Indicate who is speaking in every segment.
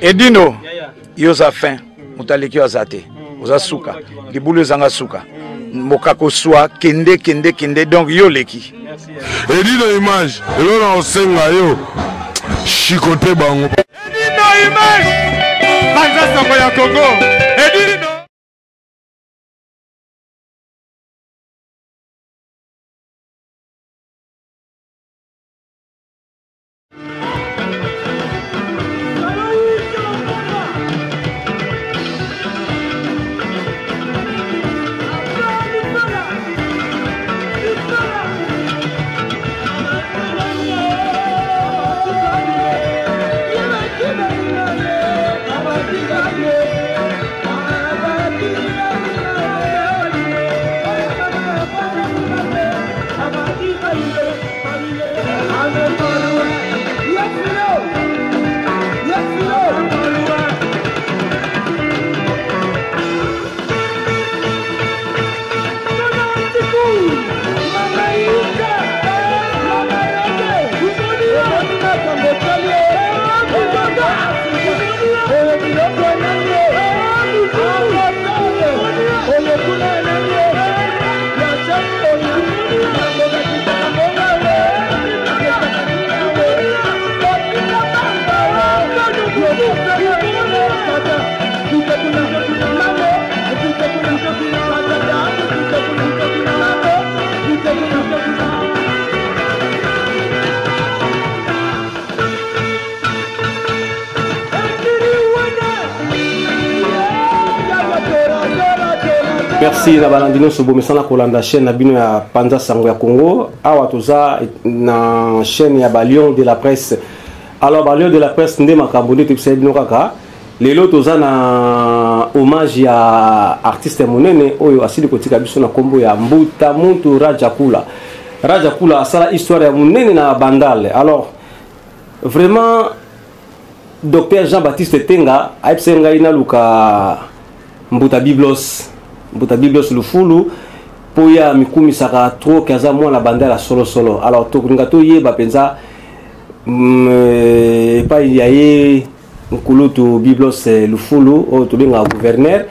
Speaker 1: Edino, yoza fin, mutaleki azate, oza suka, libulu zanga suka, mokako swa, kende, donc yo leki.
Speaker 2: Edino image, elona osenga yo, chikote bango.
Speaker 3: Edino image, Panza Sango ya Congo, Edino.
Speaker 4: Merci na balandino sobo mesana kolanda chaîne na bino ya Panza Sango ya Congo. Awa toza na chaîne ya Balion de la presse. Alors Balion de la presse nde makabonde te pisa bino kaka. Lelo toza na hommage ya artiste monene oyo asili kotika biso na kombo ya Mbuta Muntu Rajakula. Rajakula asala histoire ya monene na bandale. Alors vraiment Docteur Jean-Baptiste Tenga aipsenga ina luka Mbuta Biblos Lufulu poya mikumi saka trop kaza mwana bandala solo. Alors tokunga to yeba penza pa yaye nkulutu Biblos Lufulu o tobenga gouverneur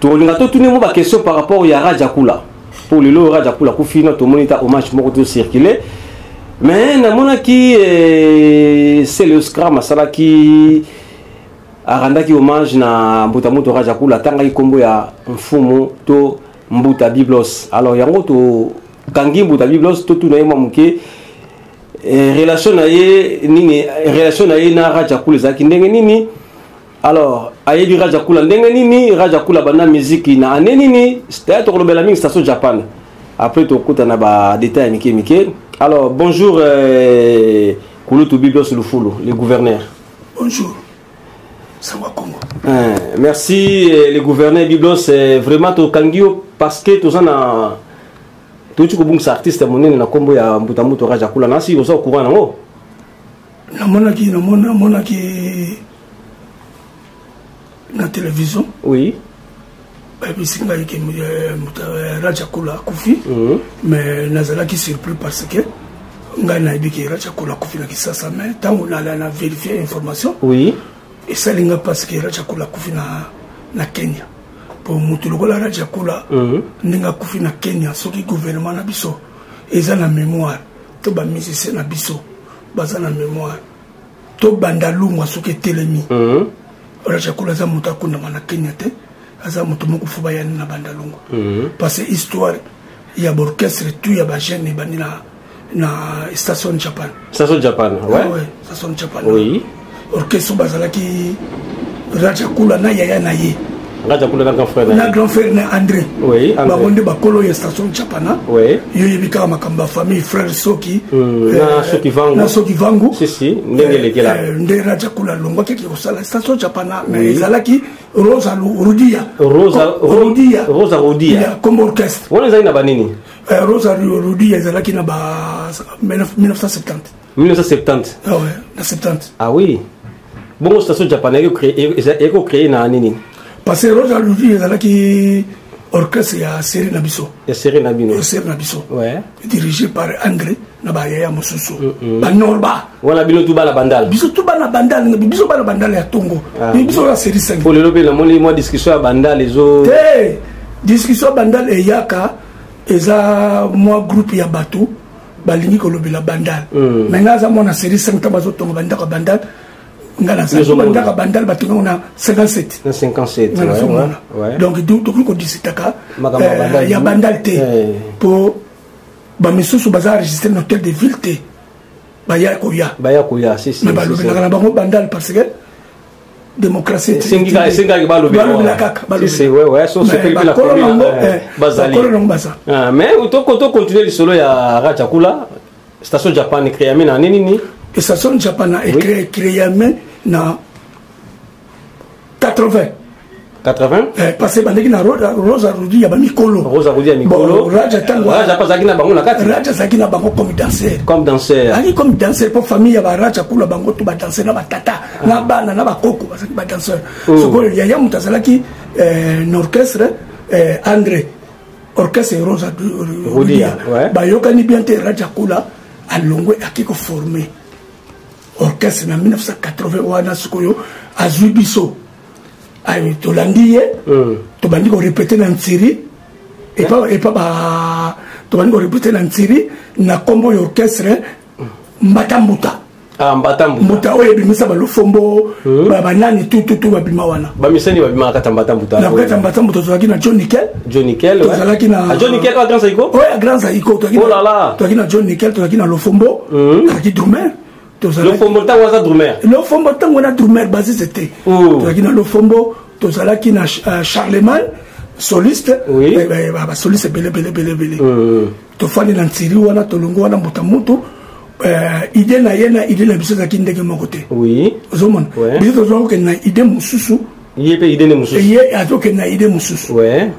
Speaker 4: tolinga to tuni mo ba question par rapport ya Rajakula pour le Rajakula ku fina to monita hommage moko to circuler mais na mona ki c'est le scram masala ki arandaki hommage na Mbuta Muntu Rajakula tanga ikombo ya mfumu to Mbuta Biblos. Alors yango to kangi Mbuta Biblos to tuna yema muke relation na ye na Rajakula zaki ndenge nini. Alors ayebi Rajakula ndenge nini, Rajakula bana musique na ane nini, c'était to kolobela mingi station Japan. Après to kuta na ba détail mike. Alors bonjour Kulutu Biblos Lufulu, le gouverneur.
Speaker 5: Bonjour.
Speaker 4: Merci le gouverneur Biblos, vraiment to kangio parce que to zana to tu ko bungsa artiste monene na kombo ya Mbuta Muntu Rajakula nasi ozo courant nango
Speaker 5: na monaki na télévision.
Speaker 4: Oui.
Speaker 5: Bisinga yake Mbuta Rajakula kufi mais nazala ki surpris parce que nga na ibiki Rajakula kufi na kisasa mais tango na vérifier information.
Speaker 4: Oui.
Speaker 5: Et ça linga parce que Rajakula kufi na Kenya pour mutu lokola Rajakula ndinga kufi na Kenya soki gouvernement na biso eza na mémoire to ba musicien na biso baza na mémoire to bandalungwa soki telemi Rajakula za mutu akunda na Kenya te aza mutu moko fuba ya na bandalungwa parce que histoire ya orchestre tout ya ba jeune bani na station Japan
Speaker 4: ouais
Speaker 5: station Japan
Speaker 4: oui.
Speaker 5: Orchestre bazalaki Rajakula na yaya na ye
Speaker 4: Rajakula
Speaker 5: na grand frère na André.
Speaker 4: Oui,
Speaker 5: André. Babonde bakolo ya station Chapana.
Speaker 4: Oui.
Speaker 5: Yo yebika makamba famille frère Soki.
Speaker 4: Na Soki Vangu. Si, ndenge lekela.
Speaker 5: Nde Rajakula longo keki kosala station Chapana mais ezalaki Rosa Rudia. Comme orchestre.
Speaker 4: Wona zaina banini?
Speaker 5: Rosa Rudia ezalaki na ba 1970.
Speaker 4: 1970.
Speaker 5: Ah ouais, na 70.
Speaker 4: Ah oui. Bon station japonaise créé na nini?
Speaker 5: Parce que Rosa Rudia ezalaki orchestre ya Serena Bisso.
Speaker 4: Ya Serena Bisso.
Speaker 5: Serena Bisso.
Speaker 4: Ouais.
Speaker 5: Dirigé par André na ba yaya mosusu ba norba
Speaker 4: wana bino tout bana bandal
Speaker 5: biso tout bana bandal biso bana bandal ya tongo biso la série 5
Speaker 4: pour le lobby na moni moi discussion ya bandal les autres
Speaker 5: discussion bandal e yaka eza moi groupe ya bato balingi ko lobby la bandal mais ngaza mo na série 5 tabazo tongo bandaka bandal ngala sa bandaka bandal bato na 57
Speaker 4: na 57 ouais
Speaker 5: donc donc ko disitaka ya bandal te pour ba misusu baza enregistré dans l'hôtel de ville te baya koya
Speaker 4: si
Speaker 5: mais ba lobby na bango bandal parce que démocratie
Speaker 4: singa ba lobby si ouais so c'est quelque la première bazali mais auto continuer le solo ya Ratchakula station Japan créé na nini
Speaker 5: station Japan a créé na 80 parce que bandeki na Rosa Rudi ya ba mikolo Raja tango
Speaker 4: Raja pasaki na bango na kati
Speaker 5: Raja saki na bango comme danseur ani comme danseur pour famille ya ba Raja kula bango to ba danseur na ba tata na bana na ba koko basaki ba danseur so ko ya mutazalaki n'orchestre André orchestre Rosa Rudi ba yokani bien te Raja kula alongwe akiko formé orchestre na 1980 wana sikoyo azubiso ay to landiye to bandi ko répéter na nsiri et pas to bandi ko répéter na nsiri na combo orchestre mbatambuta mbatambuta oye bimisa ba lofombo ba nani tout ba bima wana
Speaker 4: ba miseni ba bima kata mbatambuta
Speaker 5: na kata mbatambuta to lakina John Nickel
Speaker 4: to lakina John Nickel wa Grand Saiko
Speaker 5: oye Grand Saiko to lakina John Nickel to lakina lofombo aki drummer
Speaker 4: le fombo tango za drummer
Speaker 5: le fombo tango na drummer basé c'était to lakina lofombo to lakina Charlemagne soliste ba soliste belé to fani na nsiri wana to longo wana mutamutu idée na yena idée na biso za kindenge mokote
Speaker 4: oui
Speaker 5: ozomona biso zo ke na idée mususu
Speaker 4: yepe idée ne mususu
Speaker 5: ye azo ke na idée mususu
Speaker 4: ouais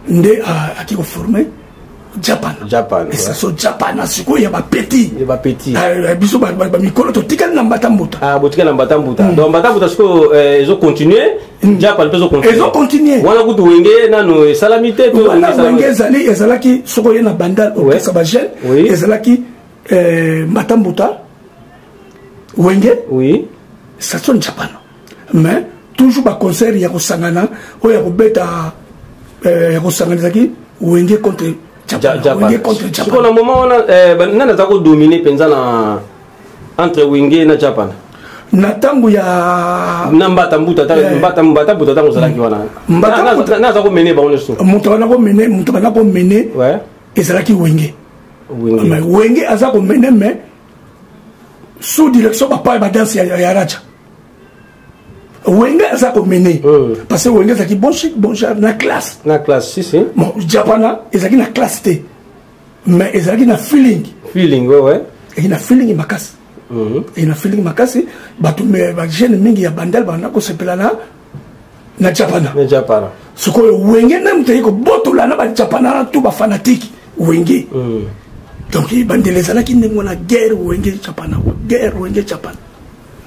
Speaker 5: nde aki ko former Japan et ça so Japan asiko ya ba petit biso ba mikolo to tikana na mbatambuta
Speaker 4: botika na mbatambuta donc mbatambuta siko ezo continuer Japan pezo
Speaker 5: continuer
Speaker 4: wana kutu wenge nano salamité to
Speaker 5: wenge ezalaki soko ye na bandal au Sabagel ezalaki mbatambuta wenge ça son Japan mais toujours ba concert ya kosangana o ya kobeta ya kosangana zaki wenge contre Japan.
Speaker 4: Siko na moment nana zako dominer penza na entre wenge na Japan.
Speaker 5: Na tangu ya
Speaker 4: na mbatambuta tango zalaki wana. Na zako mener ba oneso.
Speaker 5: Muto wana ko mener
Speaker 4: ouais.
Speaker 5: Ezalaki wenge. Mais wenge azako mener mais sous direction ba danse ya Raja. Wenge azako mener parce que wenge zaki bon cher na classe
Speaker 4: si
Speaker 5: bon Japana ezaki na classe te mais ezaki na feeling
Speaker 4: ouais
Speaker 5: et na feeling makasi et na feeling makasi batu me ba jeune mingi ya bandel ba na ko sepela na Japana soko wenge na muteye ko botola na ba Japana tout ba fanatique wenge donc bandel ezalaki ndengona guerre wenge Japana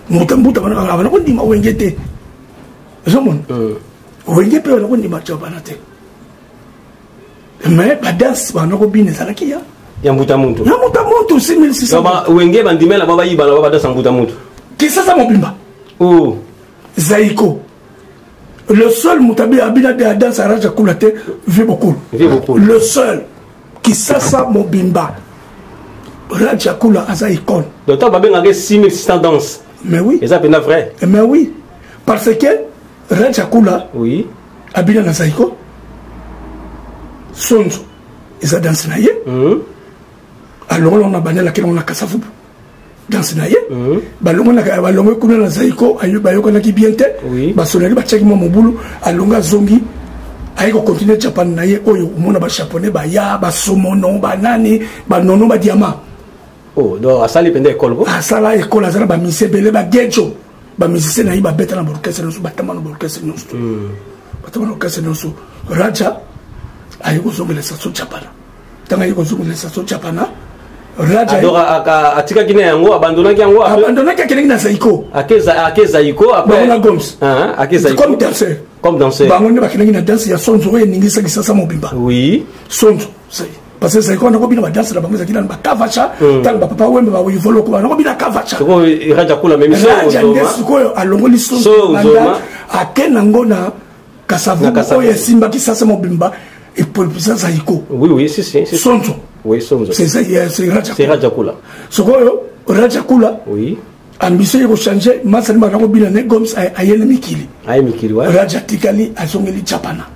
Speaker 5: mutambuta bana ko ndima wenge te zomon wenge pe bana ko ndima Japana te mais ba danse bana ko bine salaki
Speaker 4: ya mutamuntu
Speaker 5: 6600
Speaker 4: ba wenge bandimela baba yiba baba danse mutamuntu
Speaker 5: qui ça mobimba Zaiko le seul mutabi abina de danse à Ratchakula te vit beaucoup le seul qui ça mobimba Ratchakula aza icône
Speaker 4: donc ta babenga 6600 danse.
Speaker 5: Mais oui.
Speaker 4: Et ça c'est vrai.
Speaker 5: Mais oui. Parce que Ratchakula abina na Zaiko sonzo eza danse na ye alors on a bané la kena on a kasafu danse na ye balongo kuna na Zaiko ayo bayoko na ki bien te basonali ba chaki mo mobulu alonga zongi ayiko continuer Japan na ye oyo umona ba japonais ba ya ba somono ba nani ba nono ba diamant.
Speaker 4: Donc à ça les pendant école
Speaker 5: à ça là école à ça ba musicien belé ba gejo ba musicien na iba beta na orchestre no ba tamano orchestre no ba tamano orchestre no Raja ayiko zongela sa so Japan tanga ayiko zongela sa so Japan Raja
Speaker 4: adora atika kine yango abandona
Speaker 5: kene na Zaiko
Speaker 4: akeza iko après
Speaker 5: na Goms
Speaker 4: akeza
Speaker 5: comme danseur
Speaker 4: ba ngone ba kene na danse ya sonzo we ningi sa mobimba
Speaker 5: sonzo sai parce que c'est quand on a bien danse la banque qui dans ba kavacha tant ba papa wemba ba wivolo ko na bien kavacha
Speaker 4: ko raja kula même so
Speaker 5: ko alongoli so akena ngona kasavu ko yesimba ki sasa mobimba et pour ça ça iko
Speaker 4: oui c'est
Speaker 5: sonzo
Speaker 4: oui sonzo
Speaker 5: c'est ça
Speaker 4: c'est raja kula
Speaker 5: so ko raja kula
Speaker 4: oui
Speaker 5: ambition yako changer masali ma ko bila ne goms ayene mikili
Speaker 4: ouais
Speaker 5: raja tikali azongeli chapana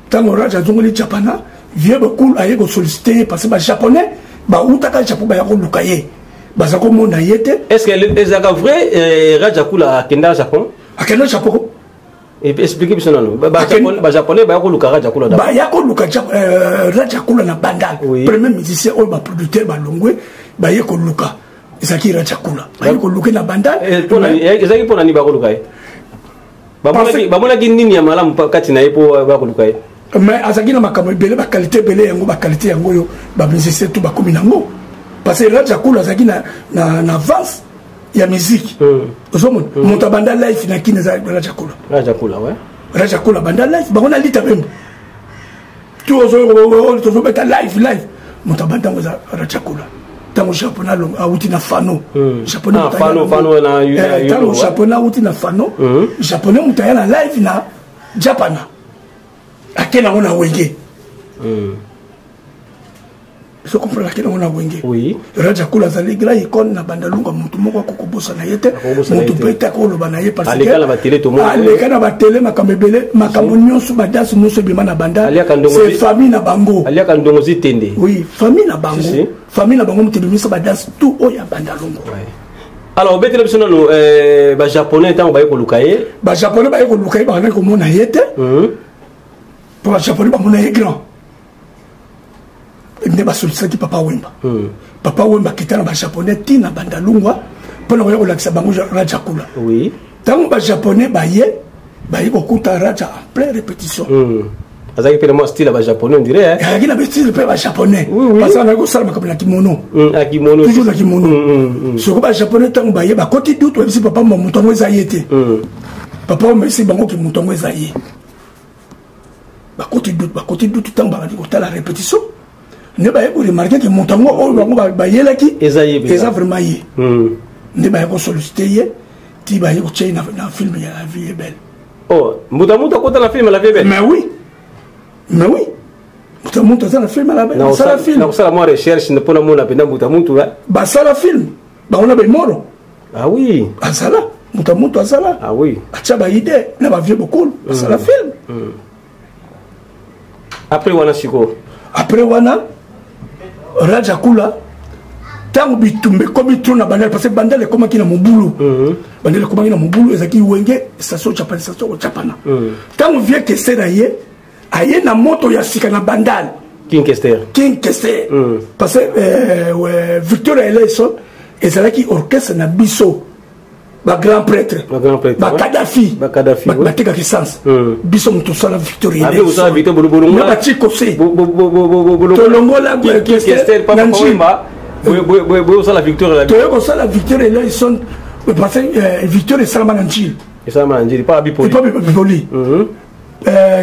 Speaker 5: tango raja azongeli chapana vieux beaucoup aye ko solliciter parce que ba japonais ba utaka japon ba yako lukaye ba za ko mona yete
Speaker 4: est-ce que les vrai raja kula kenda japon et expliquez bien non ba japonais ba yako luka raja kula
Speaker 5: ba yako luka raja kula na bandal premier musicien ou ba producteur ba longwe ba yako luka ezaki raja kula ba yako luka na bandal
Speaker 4: ezaki pona ni ba ko luka ba mona ki nini ya malamu kati na yepo ba ko luka
Speaker 5: mais azaki na makambo ebele ba qualité ebele yango ba qualité yango yo ba musicien tout ba komi nango parce que raja kula azaki na avance ya musique ozomona monta banda live na kine za raja kula
Speaker 4: ouais
Speaker 5: raja kula banda live ba ona lita bembo tu ozo beta live monta banda za raja kula tango japonais long auti na fano japonais
Speaker 4: fano na
Speaker 5: tango japonais auti na fano japonais mutaya na live na japana akena ngona wenge je comprends akena ngona wenge
Speaker 4: oui
Speaker 5: raja kula zali gra icon na bandalunga mutu moko kokobosa na yete mutu peta ko lo bana ye parce que
Speaker 4: aleka na ba télé to mo
Speaker 5: aleka na ba télé makamebele makambo nyonso badas nyonso bima na banda c'est famille na bango
Speaker 4: aleka ndongo zitende
Speaker 5: oui famille na bango mutu bimisa badas tout oya bandalunga
Speaker 4: alors betele bisono no ba japonais tango ba ko lukaye
Speaker 5: ba lukaye ba na ko mona yete pour les japonais ba mona grand ne ba solliciter papa wemba kitana ba japonais tina bandalungwa pour na ko lakisa bango raja kula
Speaker 4: oui
Speaker 5: tango ba japonais ba ye ko kuta raja en pleine répétition
Speaker 4: azaki pele mo style ba japonais on dirait hein
Speaker 5: azaki na style pe ba japonais parce que na ko sala makabla kimono toujours na kimono so ko ba japonais tango ba ye ba koti doute webisi papa mo mutongo ezayete papa mo esi bango ki mutongo ezaye ba koti doute tango ba ko ta la répétition ne ba ko remarquer que mutongo o bango ba yela ki eza vraiment ye ne ba ko solliciter ye ti ba ko china na film ya La Vie est Belle
Speaker 4: muta ko ta la film La Vie est Belle
Speaker 5: mais oui muta za na film La Vie ça la film
Speaker 4: na ça moi recherche ne pona mona pena muta
Speaker 5: ba ça la film ba on a be moro
Speaker 4: ah oui
Speaker 5: asala muta asala
Speaker 4: ah oui
Speaker 5: acha ba idée na ba vieux beaucoup ça la film
Speaker 4: après wana raja kula tango bitumbe komi tuna bandale parce que bandale koma kina mobulu bandale koma kina mobulu ezaki wenge station chapana tango vie que c'est aye na moto ya sika na bandale King Kester
Speaker 5: parce que Victor Eleison ezalaki orchestre na biso ba grand prêtre ba Kadhafi ba teka kisans biso mutu sala Victoria
Speaker 4: avec ça Victor Bolobolo
Speaker 5: ba chiko se tolongola
Speaker 4: Kester pas Wemba bo sala Victoria
Speaker 5: to sala Victoria là ils sont parce que Victoria Salman Anjil
Speaker 4: pas
Speaker 5: biboli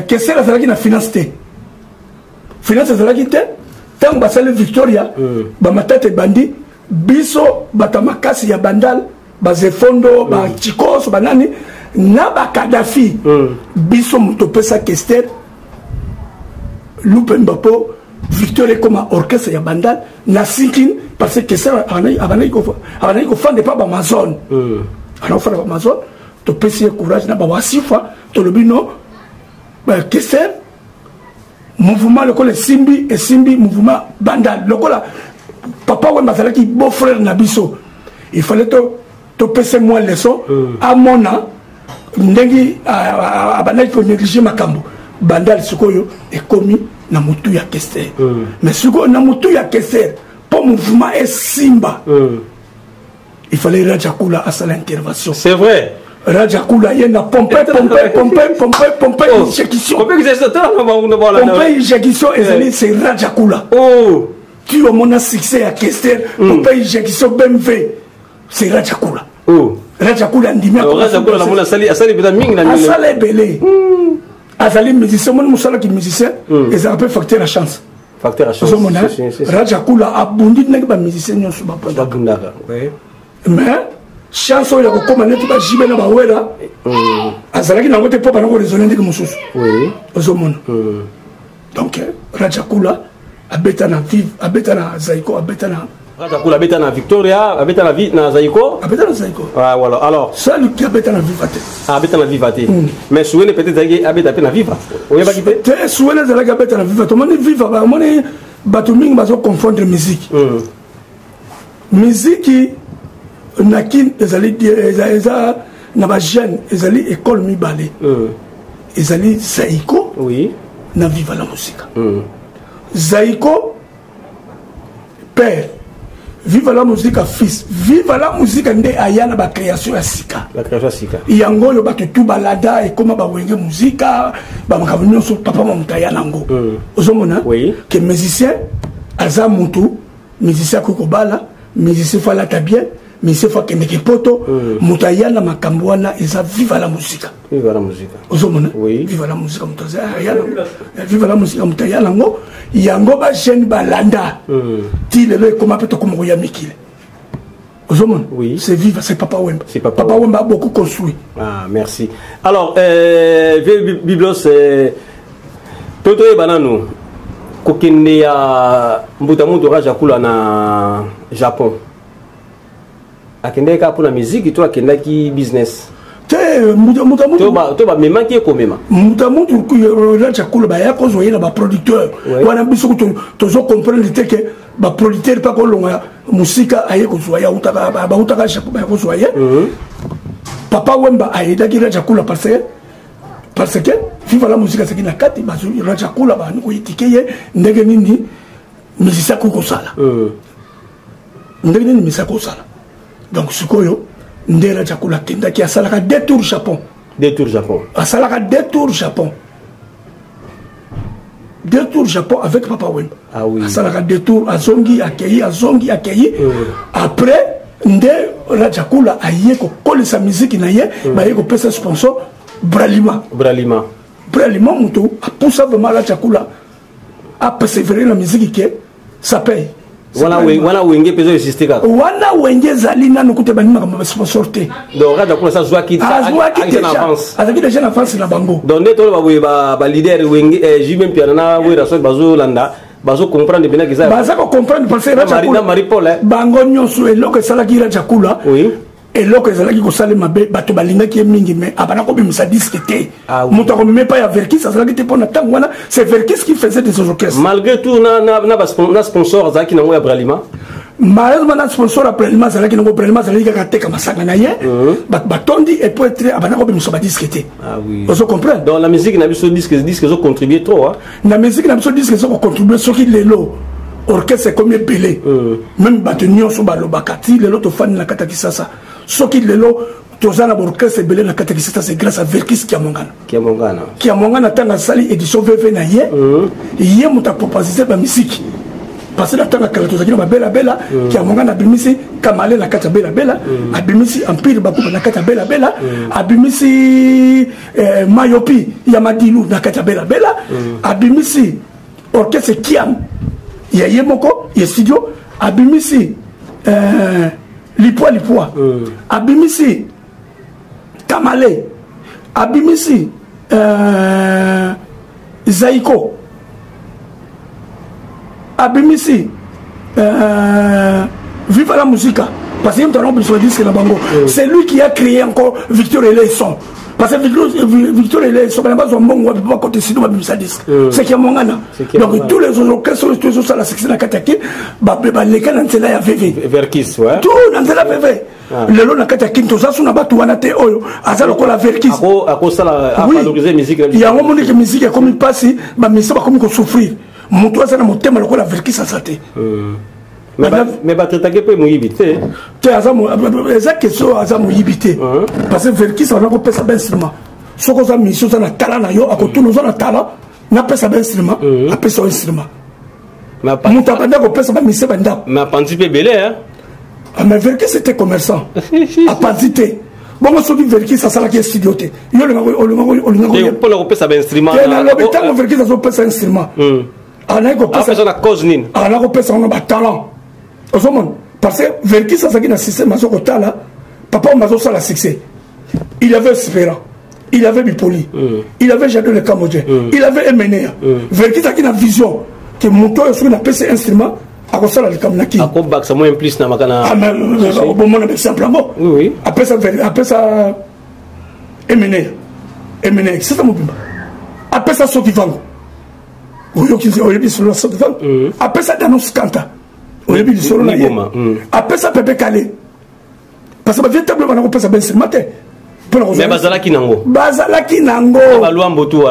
Speaker 5: Kester azalaki na finance azalaki te tango basali Victoria ba matete bandi biso batamakasi ya bandal bazefondo ba chikos banani na ba Kadhafi biso muto pesa Kester lupe mbapo Victoria comme orchestre ya bandal na sinkin parce que Kester abanai ko fande pa ba Amazon alors fa ba Amazon to pesa courage na ba wasifa to lobino ba Kester mouvement le simbi mouvement bandal lokola papa Wemba azalaki beau frère na biso il fallait to pese moi leçon à mona ndengi abanaki ko négliger makambo bandal sikoyo ekomi na mutu ya Kester mais sikoyo na mutu ya Kester pour mouvement et simba il fallait Raja Kula à sa intervention
Speaker 4: c'est vrai
Speaker 5: Raja Kula yena pompe injection pompe injection ezali c'est Raja Kula tu as mon succès à Kester pompe injection BMW c'est Raja Kula Raja Kula ndimia
Speaker 4: Raja Kula na mona asali beta mingi na mingi
Speaker 5: asali belé asali musicien mon musala ki musicien et ça peut facteur la chance
Speaker 4: facteur à chance
Speaker 5: Raja Kula abundi ndenge ba musicien nyonso ba
Speaker 4: bundaka
Speaker 5: mais chance oyo kokoma netu ba jibe na ba wera azalaki nango te po bana ko raisonner ndenge mosusu ozomona donc Raja Kula abeta na vive abeta na Zaiko abeta na
Speaker 4: Raja Kula abeta na Victoria abeta na na Zaiko ah voilà alors
Speaker 5: seul qui abeta na vivate
Speaker 4: abeta na vivate mais souvenez peut-être Zaiki abeta na viva oyeba ki
Speaker 5: te souvenez Zaiki abeta na vivate moni viva ba moni bato mingi bazo confondre musique musique nakin ezali eza na ba jeune ezali école mibale ezali Zaiko na viva la musique Zaiko père viva la musique fils viva la musique nde ayana ba création ya sika yango yo ba tout balada et comment ba wenge musique ba makabunyo so papa mo mutayana ngo ozomona que musicien aza mutu musicien ko bala musicien fala ta bien musicien fa kende ke poto mutayana makambo wana eza viva la musique ozomona viva la musique mutayana viva la musique mutayana ngo yango ba jeune balanda ti lelo comment peut comme roya mikile ozomona c'est viva c'est Papa Wemba Papa Wemba a beaucoup construit
Speaker 4: merci alors Biblos toto e banano kokende ya mbutamuto Raja Kula na Japon akende ka pour la musique toi akenda ki business
Speaker 5: te mutamuto
Speaker 4: to ba mema ki ko mema
Speaker 5: mutamuto Raja Kula ba ya ko zoye na ba producteur wana biso to zo comprendre te que ba producteur pas ko longa musika aye ko zoya utaka ba utaka Japon ba ko zoya Papa Wemba aida ki Raja Kula parce que viva la musique c'est na kati ba Raja Kula ba ko itikeye ndege nini musicien ko sala ndege nini musicien ko sala donc sikoyo ndé Raja Kula kenda ki asalaka deux tours Japon asalaka deux tours Japon avec Papa Wemba asalaka deux tours azongi accueilli après ndé Raja Kula aye ko kolisa musique na ye ba ye ko pesa sponsor Bralima muto a poussé vraiment Raja Kula à persévérer la musique qui ça paye
Speaker 4: wana wenge peso exister ka
Speaker 5: wana wenge zalina nokute banima kama sponsor te
Speaker 4: donc Raja Kula ça joie qui en avance
Speaker 5: avec déjà en avance na bango
Speaker 4: donc neto ba leader wenge jibem piana na wera so bazo landa bazo comprendre bien que ça
Speaker 5: baza ko comprendre parce que Raja Kula
Speaker 4: Marie Paul
Speaker 5: bango nyonso eloko sala ki Raja Kula eloko ezalaki kosala mabe bato balingaki mingi mais abana ko bimisa disque te muto ko même pas ya Verkis azalaki te pona tango wana c'est Verkis qui faisait des orchestres
Speaker 4: malgré tout na sponsor zaki na ya Bralima
Speaker 5: malheureusement na sponsor après Bralima azalaki na Bralima azalaki ka teka masanga na ye batondi et peut être abana ko bimisa ba disque te vous comprenez
Speaker 4: dans la musique na biso disque zo contribuer trop
Speaker 5: na musique na biso disque zo contribuer soki lelo orchestre comme belé même bato nyonso balobakati lelo to fani na kata kisasa soki lelo tozana orchestre belé na kata kisasa c'est grâce à Verkis qui a mongana tanga sali édition VV na ye muta proposition ba musique parce que la tanga kala tozaki na bela qui a mongana bimisi kamale na kata bela abimisi empire bakuba na kata bela abimisi mayopi ya madilu na kata bela abimisi orchestre Kiam ya yemoko ya studio abimisi lipwa abimisi kamale abimisi Zaiko abimisi viva la musique parce que nous avons disque na bango c'est lui qui a créé encore Victor Eleison parce que Victor Eleison na bazo mbongo wa côté sinon babimisa disque c'est qui mongana donc tous les orchestres tous ça la section na kataki ba leka na nzela ya VV
Speaker 4: Verkis
Speaker 5: tout na nzela VV lelo na kataki to za suna batu wana te oyo azalo ko la Verkis
Speaker 4: ako sala a valoriser musique
Speaker 5: ya ngo moni que musique comme il passe ba misa ba comme ko souffrir mutu azana motema loko la Verkis asate
Speaker 4: mais batetake pe moyibité
Speaker 5: te azamo eza question azamo yibité parce que Verkis on a ko pesa ben instrument soko za mission za na tala na yo akotulu za na tala na pesa ben instrument a pesa instrument muta banda ko pesa ba mission banda
Speaker 4: mais pandi pe belé
Speaker 5: mais Verkis c'était commerçant a pandité bon so di Verkis ça sala ki studio te yo le ngako
Speaker 4: pour le pesa ben instrument
Speaker 5: na lo betango Verkis azo pesa instrument
Speaker 4: apesa na cause nini
Speaker 5: anakopesa ngo batalent ozomona parce que Verkis azaki na système azokotala papa Wemba azosala succès il avait Espérant il avait Bipoli il avait Jadot le Camodien il avait Emenea Verkis azaki na vision que moto oyo soki napesa instrument akosala likambo na kini
Speaker 4: akobakisa mo implice na makana
Speaker 5: bomona exemple yango apesa Emenea c'est mobimba apesa soki vango oyebi lisolo na soki vango apesa Danos Kanta oyebi lisolo na ye apesa Pepe Kale parce que bavéritable bana kopesa bensinema te
Speaker 4: mais bazalaki nango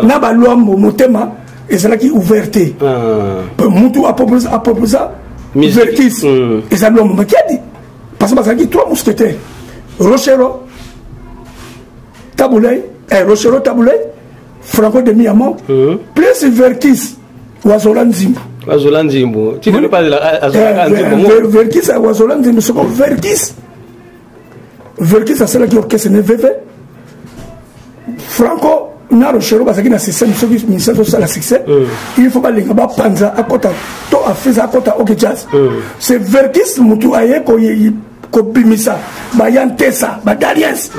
Speaker 5: na balwambo motema ezalaki ouverte mutu aproposa Verkis ezali lwambo makiadi parce que bazalaki 3 mousquetaires Rochero Tabulay Franco de Miamont plus Verkis Wazola Nzimbu
Speaker 4: tu ne pas de la
Speaker 5: Verkis Wazola Nzimbu c'est comme Verkis a cela qui orchestre ne VV Franco na Rochero bazaki na système soki ministère de la succès il faut pas linga ba panza akota to afisa akota ok jazz c'est Verkis mutu aye ko bimisa ba yantesa ba dariens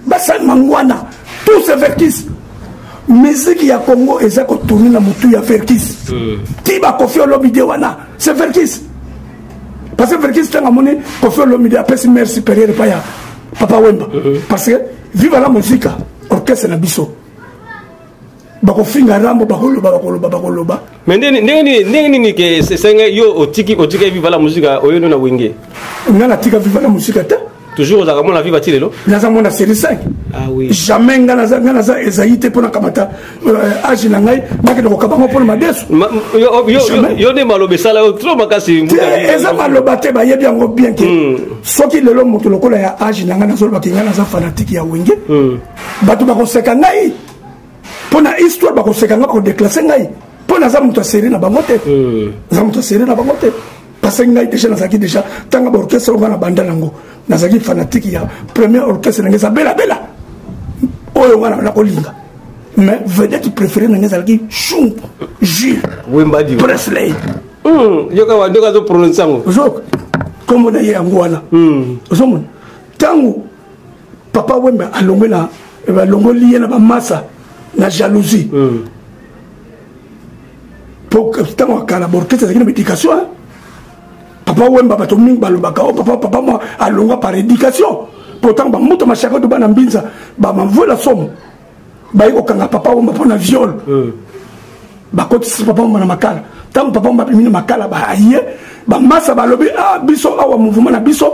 Speaker 5: ba san mangwana tout c'est Verkis musique ya Congo eza ko tourner na mutu ya Verkis tiba Koffi Olomide wana c'est Verkis parce que Verkis tanga moni Koffi Olomide apesi mère supérieure pa ya Papa Wemba parce que viva la musique orchestre na biso bakofinga rambo bakoloba
Speaker 4: mais ndenge ke senga yo otiki viva la musique oyo na wenge
Speaker 5: ngana tika viva la musique ta
Speaker 4: toujours za kamona viva tilelo
Speaker 5: naza mona série 5
Speaker 4: oui
Speaker 5: jamais ngana za ezaite pona kamata age na ngai makete ko kabanga pona madesu
Speaker 4: yo ne malobe sala trop makasi
Speaker 5: eza maloba te ba yebi yango bien ke soki lelo moto lokola ya age na ngana zo bakinga na za fanatique ya wenge batu bakoseka ngai pona histoire bakoseka ngai bakodéclasser ngai pona za moto série na bango te za moto série na bango te parce que ngai déjà nazaki déjà tanga ba orchestre ngana banda nango nazaki fanatique ya premier orchestre na ngeza bela oyo ngana na kolinga mais vedette préférée na ngeza ki Chou Jules
Speaker 4: Wemba di
Speaker 5: Presley
Speaker 4: yoka wandoka zo prononcer ngo
Speaker 5: zo comme na ye ngwana zo tango papa Wemba alongela lié na ba massa na jalousie pour que tango kala orchestre na médication papa Wemba bato mingi balobaka papa moi alonga par éducation pourtant ba moto machaka to bana mbinza ba mavola somme ba yiko kanga papa Wemba pona viol ba koti papa Wemba na makala tant papa Wemba pimina makala ba aye ba massa ba lobi biso awa mouvement na biso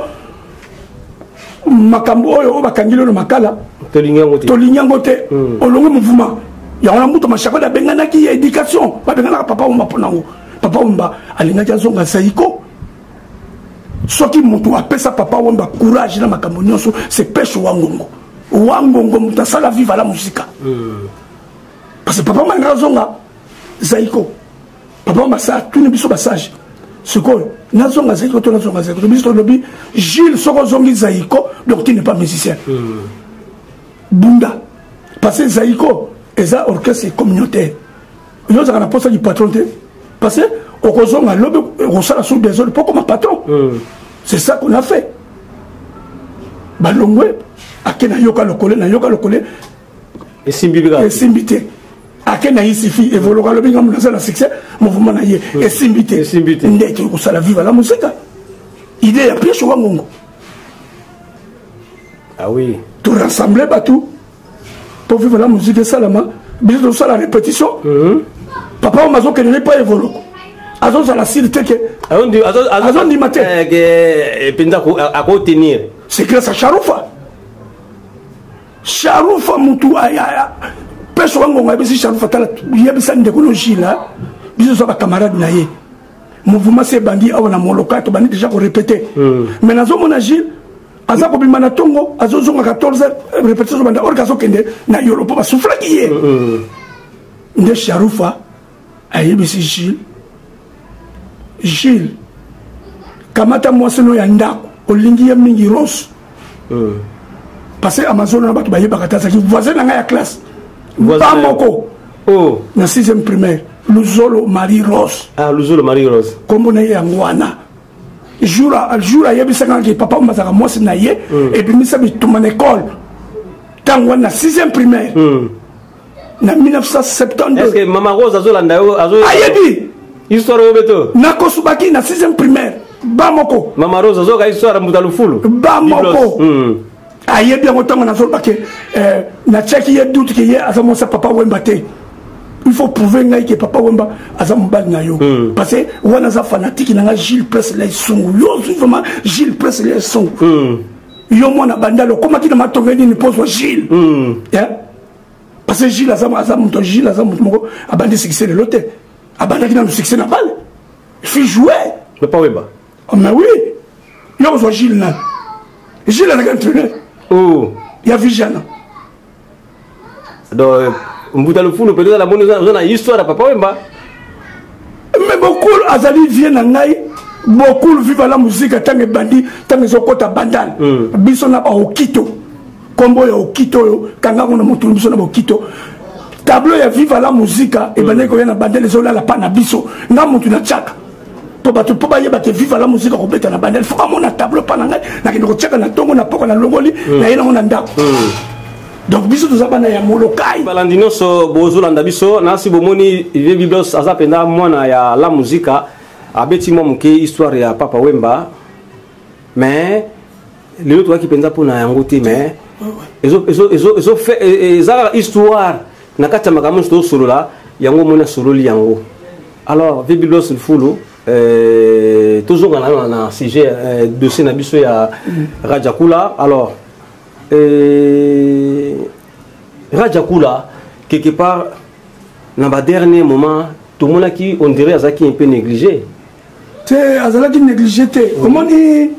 Speaker 5: makambo oyo ba kangilo na makala tolinyango te olongo mouvement ya wana moto machaka da bengana ki éducation ba bengana papa Wemba ponango papa Wemba alingaki azonga saiko soki mutu apesa papa Wemba courage na makambo nyonso c'est pêche wangongo mutu asala viva la musique parce que papa Wemba ngazonga zaiko papa Wemba sa tuni biso basage sikoyo nazonga zaiko to nazonga zaiko biso lobi Gilles soko zongi zaiko donc tu n'es pas musicien bunda parce que zaiko eza orchestre communautaire yo za na poste du patron te parce que okozonga lobi osala sous des ordres pas comme un patron c'est ça qu'on a fait balongwe akena yoka lokole
Speaker 4: et simbité
Speaker 5: akena isifi évoluera lobi ngam na la succès mouvement na ye et simbité ndeke osala viva la musique idée ya pièce wangongo
Speaker 4: oui
Speaker 5: tout rassembler batou pour vivre la musique salama biso ça la répétition papa mazo que n'est pas évolué azonza la sile teke azondi mate
Speaker 4: penda ko tenir
Speaker 5: c'est grâce à Charoufa mutu aya peso wango ngabisi Charoufa tala yebisa ndekologie là biso so ba camarade na ye mouvement c'est bandi awana moloka to bandi déjà ko répéter mais nazo mona Gilles aza ko bimana tongo azozonga 14 répétition banda orgazo kende na Europe ba souffla ki ye nde Charoufa ayebisi Gilles kamata mwaseno ya ndako olingi ya mingi rose parce que Amazon na bato baye bakata saki voisin na ya classe pas moko Oh. Na 6e primaire. Luzolo Marie Rose.
Speaker 4: Ah, Luzolo Marie Rose.
Speaker 5: Comme on a eu Angwana. Jour à il y a des papa Mazara moi c'est naïe. Et puis mi sabi tout mon école. Tant na 6e primaire. Na 1972.
Speaker 4: Est-ce que Maman Rose azolanda azo
Speaker 5: Ayebi.
Speaker 4: Histoire obeto.
Speaker 5: Na Kosubaki na 6e primaire. Bamoko.
Speaker 4: Maman Rose azoka histoire Mutalufulu.
Speaker 5: Bamoko. Ayebi ngotonga na zolbake na cheki ye doute que ye azamo sa papa Wemba te. Il faut prouver que papa Wemba azamo bal na yo. Parce que wana za fanatique na Gilles Presley songu. Yo vraiment Gilles Presley songu. Yo mona bandalo comment qui na matongeni ni pose Gilles. Parce que Gilles azamo Gilles azamo moko abandi succès de l'hôtel. Abandi qui na succès na balle. Il faut jouer.
Speaker 4: Papa Wemba.
Speaker 5: Oh mais oui. Yo zo Gilles na. Gilles a entraîné.
Speaker 4: Oh,
Speaker 5: il y a Vijana.
Speaker 4: Donc, Mutalufulu peut-être la bonne histoire à Papa Wemba.
Speaker 5: Mais beaucoup Azali viennent en Naï, beaucoup vivent la musique tant que bandit, tant que Zokota Bandal. Bisona ba Okito. Combo ya Okito, kanga on a monté bisona ba Okito. Tableau ya vive la musique et bandé ko yana bandel les la pana biso. Na montu na chaka. Pour pas y avoir vivre la musique au bête na bandel. Faut pas mon tableau pana ngai. Na kino chaka na tongo na poko na longoli na ina on anda. Donc biso tout ça bana ya molokai.
Speaker 4: Balandino so bozolanda biso na si bomoni Vieux Biblos azapenda mwana ya la musique abeti momuke histoire ya Papa Wemba. Mais les autres qui pensa pour na yango te mais ezo fait ezala histoire na kata makambo sto solo la yango mona solo li yango. Alors Vieux Biblos Lufulu toujours dans un sujet dossier nabiso ya Radjakula. Alors Radjakula quelque part dans le dernier moment tout le monde qui on dirait azaki un peu négligé.
Speaker 5: C'est azalaki négligé te. Comment dit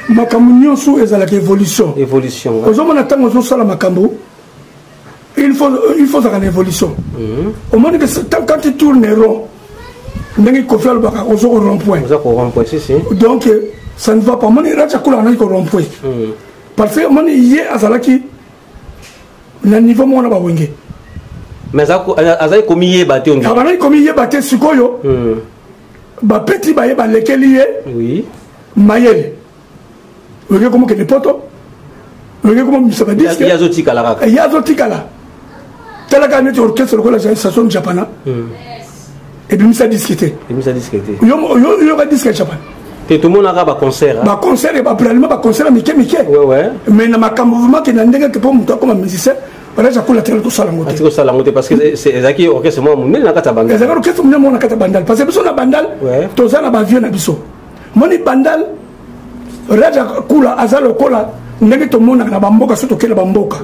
Speaker 5: makambo nyonso ezalaki évolution.
Speaker 4: Évolution.
Speaker 5: Ozomona tango zo sala makambo. Il faut une évolution. Au moment que quand tu tournes rond ndenge Kofi Alobaka ozo ko rond-point.
Speaker 4: Ozo ko rond-point si. Donc
Speaker 5: ça ne va pas. Moni Radjakula na ko rond-point. Parce que moni yé azalaki na niveau mona ba wenge.
Speaker 4: Mais azali komi yé baté on.
Speaker 5: Abana komi yé baté sikoyo. Ba petit ba yé ba lekeli yé.
Speaker 4: Oui.
Speaker 5: Mayele. Wenge comme que les potos. Wenge comme ça va dire.
Speaker 4: Yazotika la raka.
Speaker 5: Yazotika la. Telaka net orchestre ko la station japana. Et puis, ça discuté. Yo va discuter Japan.
Speaker 4: Et tout le monde a un concert.
Speaker 5: Un concert, et un concert à Mickey.
Speaker 4: Ouais.
Speaker 5: Mais il y a un mouvement qui est un peu comme un musicien. Voilà, j'ai coulé tout ça.
Speaker 4: Parce que c'est Zaki orchestre, moi, je suis en bandal.
Speaker 5: C'est un orchestre, moi, je suis en bandal. Parce que si on a bandal, tout ça, on a vieux nabiso. Moi, je bandal, Raja Kula, Azalo Kola, ndenge to mona na bamboka soto kela bamboka.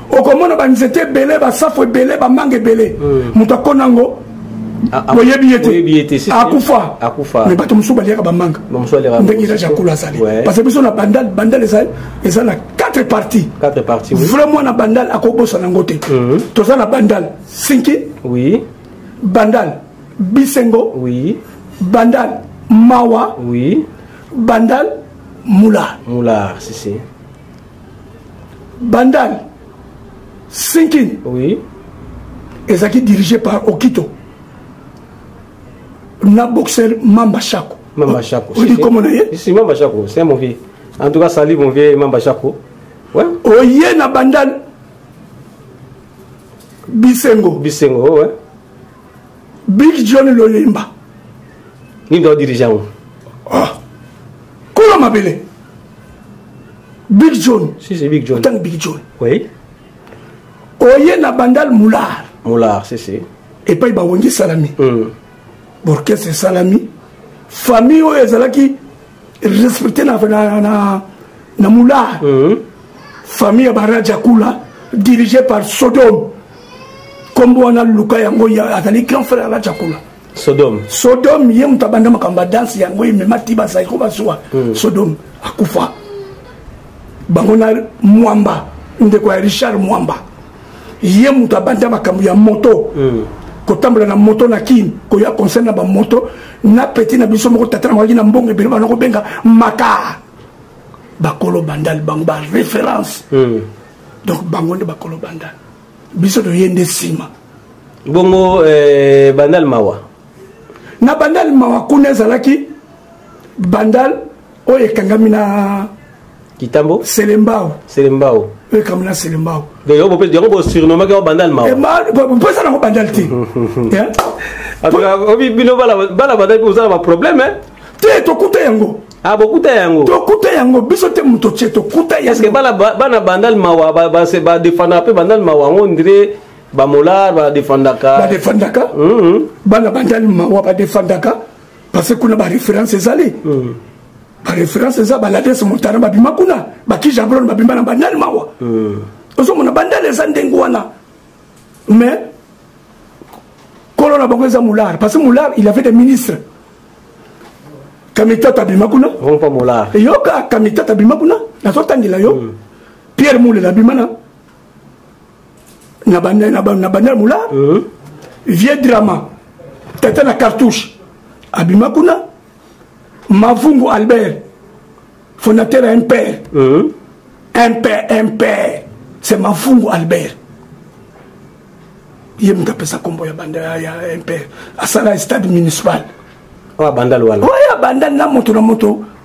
Speaker 5: Okomona ba nzete belé, ba safo belé, ba mange belé. Muta konango. Akufa. Mais pas tout le monde a bamanga. Parce que si on a bandal ils ont 4 parties.
Speaker 4: 4 parties.
Speaker 5: Vraiment on a bandal à Kobo Sanangote. Tout ça on a bandal Sinki.
Speaker 4: Oui.
Speaker 5: Bandal Bisengo.
Speaker 4: Oui.
Speaker 5: Bandal Mawa.
Speaker 4: Oui.
Speaker 5: Bandal Moula.
Speaker 4: Moula, si.
Speaker 5: Bandal Sinki.
Speaker 4: Oui.
Speaker 5: Et ça qui est dirigé par Okito. Na boxeur Mamba Chako.
Speaker 4: Mamba Chako.
Speaker 5: On dit comment on est?
Speaker 4: Si, Mamba Chako, c'est mon vieux. En tout cas, salut mon vieux Mamba Chako. Ouais.
Speaker 5: Oye na bandal Bisengo.
Speaker 4: Bisengo, ouais.
Speaker 5: Big John Lolimba.
Speaker 4: Ni doit dirigeant.
Speaker 5: Ah. Kola Mabele. Big John.
Speaker 4: Si, c'est Big John.
Speaker 5: Tant Big John.
Speaker 4: Oui.
Speaker 5: Oye na bandal Moulard.
Speaker 4: Moulard, si.
Speaker 5: Et pas il Wengi Salami. Orchestre Salami. Famille où ezalaki respecté na Moulard. Famille à Radjakula dirigée par Sodome. Comme on a Luka yango ya atali grand frère Radjakula.
Speaker 4: Sodome.
Speaker 5: Sodome yé mutabanda makamba danse yango yé matiba sa ikoba soa. Sodome akufa. Bangona Mwamba ndeko ya Richard Mwamba. Yé mutabanda makamba ya moto. Kotambola na moto na kin ko ya concerne ba moto na petit na biso moko tatana ngaki na mbongo ebele ba benga maka bakolo bandal bang ba référence donc bangonde bakolo bandal biso toyende sima
Speaker 4: bongo bandal mawa
Speaker 5: na bandal mawa kuna ezalaki bandal oyo ekangami na
Speaker 4: Kitambo
Speaker 5: Selembao
Speaker 4: oyo
Speaker 5: ekangami na Selembao
Speaker 4: yango bo surnommé que bandal mawa
Speaker 5: poza nango bandal te
Speaker 4: bino bala bandal ozala ba problème
Speaker 5: te tokuta yango
Speaker 4: bokuta yango
Speaker 5: biso te moto tie tokuta yango.
Speaker 4: Est-ce que bana bandal mawa ba défendre pe bandal mawa on dirait ba molar ba défendaka
Speaker 5: bana bandal mawa ba défendaka parce que kuna ba référence ezali ba référence eza ba lades montana ba bima kuna ba ki jabron ba bima na bandal mawa ozo mona bandal eza ndengo wana mais kolona bango eza molar parce que molar il avait des ministres Kamita Tabimakuna.
Speaker 4: On pas mola.
Speaker 5: Et yoka Kamita Tabimakuna. Na sotandila yo. Pierre Moule la bimana. Na bandal moula. Vieux drama. Tata la cartouche. Abimakuna. Mavungu Albert. Fondateur un père. Un père. C'est Mavungu Albert. Il me tape ça comme ya un père. À ça stade municipal.
Speaker 4: Bandal wala.
Speaker 5: Bandal na moto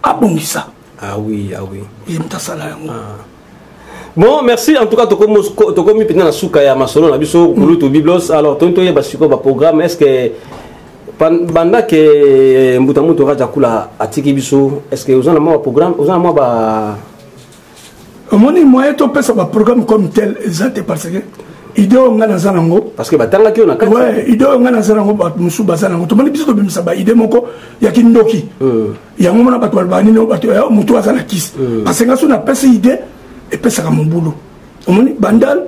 Speaker 5: abongisa.
Speaker 4: Ah oui.
Speaker 5: Bon,
Speaker 4: merci en tout cas toko mi pena na suka ya masolo na biso kulutu biblos. Alors tonto ye basiko ba programme est-ce que banda ke mbuta muto raja kula atiki biso est-ce que uzana ma programme uzana ma ba
Speaker 5: omoni moyen to pesa ba programme comme tel exact parce que idée nga na zanango
Speaker 4: parce que batanga ki on a
Speaker 5: ouais idée nga na zanango ba musu bazanango to moni biso to bimisa ba idée moko ya kindoki ya ngoma na bato balbani no bato ya mutu azana kis parce que nga so na pesa idée et pesa ka mbulo omoni bandal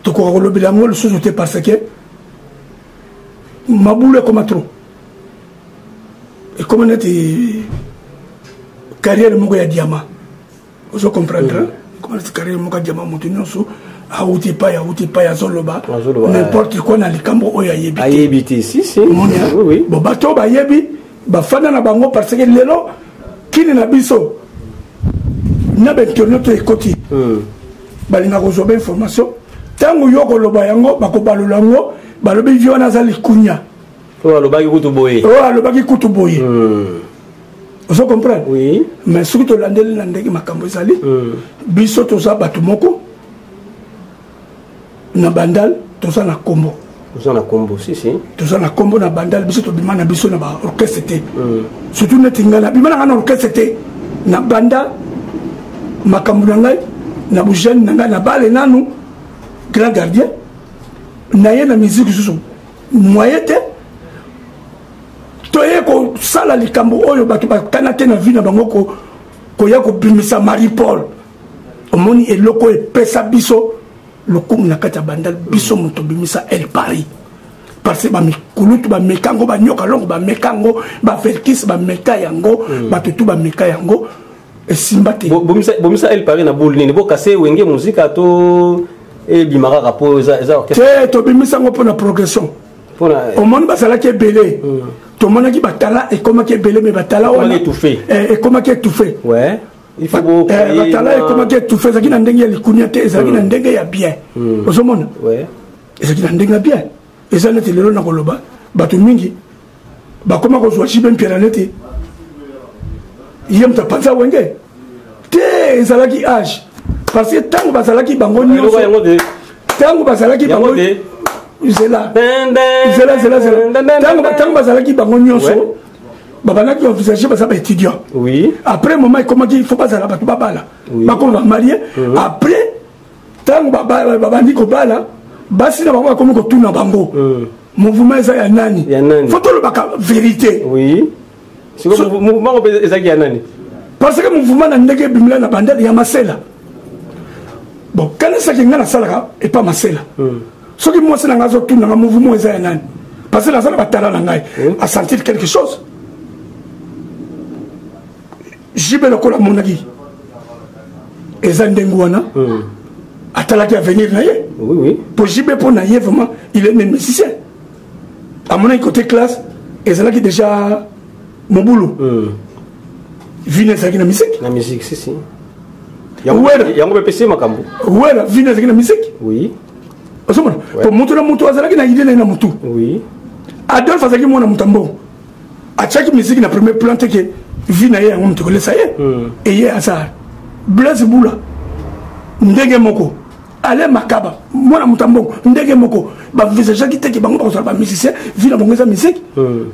Speaker 5: to ko rolobela ngol société parce que mabule comme trop et comme neti carrière moko ya diamant vous comprendre comment cette carrière moko ya diamant mutu nyonso Aouti pa ya zoloba n'importe quoi na likambo oyo
Speaker 4: ayebiti si
Speaker 5: oui bon bato ba yebi ba fana na bango parce que lelo kini na biso na bentonoto ekoti balinga ko zoba information tango yoko loba yango bakobalola ngo balobi viona za likunya
Speaker 4: alobaki kutu boye
Speaker 5: vous comprenez
Speaker 4: oui
Speaker 5: mais surtout landeli na ndenge makambo ezali biso toza bato moko na bandal toza na kombo
Speaker 4: si
Speaker 5: toza na kombo na bandal biso tobima na biso na ba orchestre te surtout netingala bima na orchestre te na banda makambo na ngai na bujane na ngai na bale nanu grand gardien na ye na musique susu moyen te toye ko sala likambo oyo bato bakana te na vie na bango koya kobimisa Marie Paul omoni eloko epesa biso le coup na kata bandal biso moto bimisa El Paris parce que ba mikulutu ba mekango ba nyoka longo ba mekango ba verkis ba meka yango ba tutu ba meka yango e simbate
Speaker 4: bomisa El Paris na bolini bo kase wenge musique to e bimara rapo za
Speaker 5: orchestre to bimisa ngo pona progression pona au monde ba sala ke belé to mona ki batala e koma ke belé mais batala on
Speaker 4: est étouffé
Speaker 5: et koma ke étouffé
Speaker 4: ouais il faut
Speaker 5: batala et comment que tu fais ça qui n'a ndenge ya likunyate ça qui n'a ndenge ya bien ozomona
Speaker 4: ouais
Speaker 5: et ça qui n'a ndenge bien et ça neti lelo na koloba bato mingi ba koma ko zwa chibe mpieranete yem ta panza wenge te ezala ki âge parce que tango bazala ki bango nyonso tango bazala ki bango zela tango bazala ki bango nyonso babana qui envisageait ça va étudiant
Speaker 4: oui
Speaker 5: après moment comment il faut pas ça là ba bala ba ko marié après tango baba ndi ko bala basi na bango comme ko tuna bango mouvement ça ya nani photo le baka vérité
Speaker 4: oui c'est comme mouvement ça ya nani
Speaker 5: parce que mouvement na ndenge bimla na bandel ya masela bon quand ça qui ngana sala et pas masela ce qui moi c'est na ngazo tuna na mouvement ça ya nani parce que la sala batala na ngai à sentir quelque chose jibe lokola monaki eza ndengo wana atalaki avenir na ye
Speaker 4: oui
Speaker 5: pour jibe pour na ye vraiment il est même musicien à mon côté classe ezalaki déjà mon boulot vine ezalaki na musique
Speaker 4: si yango pesi makambo
Speaker 5: wera vina zaki na musique
Speaker 4: oui
Speaker 5: osomona to mutu na mutu azalaki na idée na mutu
Speaker 4: oui
Speaker 5: Adolphe azalaki mwana mutambo achaki musique na premier plan te ke vina ye yango mutu kolesa ye et ye azar Blaise Bula ndenge moko ale makaba mwana mutambo ndenge moko ba visage ki teki bango ba musicien vina bango za musique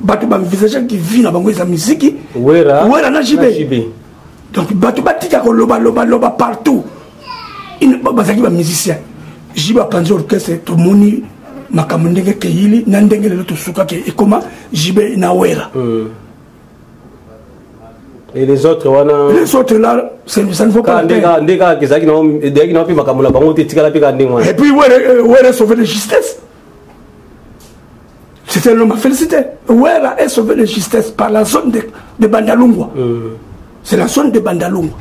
Speaker 5: batu ba visage ki vina bango za musique wera na jibe donc batu batika ko loba partout il bazaki ba musicien jiba panzo orchestre to moni makambo ndenge ke yili na ndenge le to suka ke ekoma jibe na wera
Speaker 4: et les autres
Speaker 5: là ça ne faut pas
Speaker 4: ndega kezaki na pi makambo la bango te tikala pi ka ndengwa
Speaker 5: et puis wera sauver de justesse. C'était l'homme à féliciter. Wera est sauvé de justesse par la zone de Bandalungwa. C'est la zone de Bandalungwa.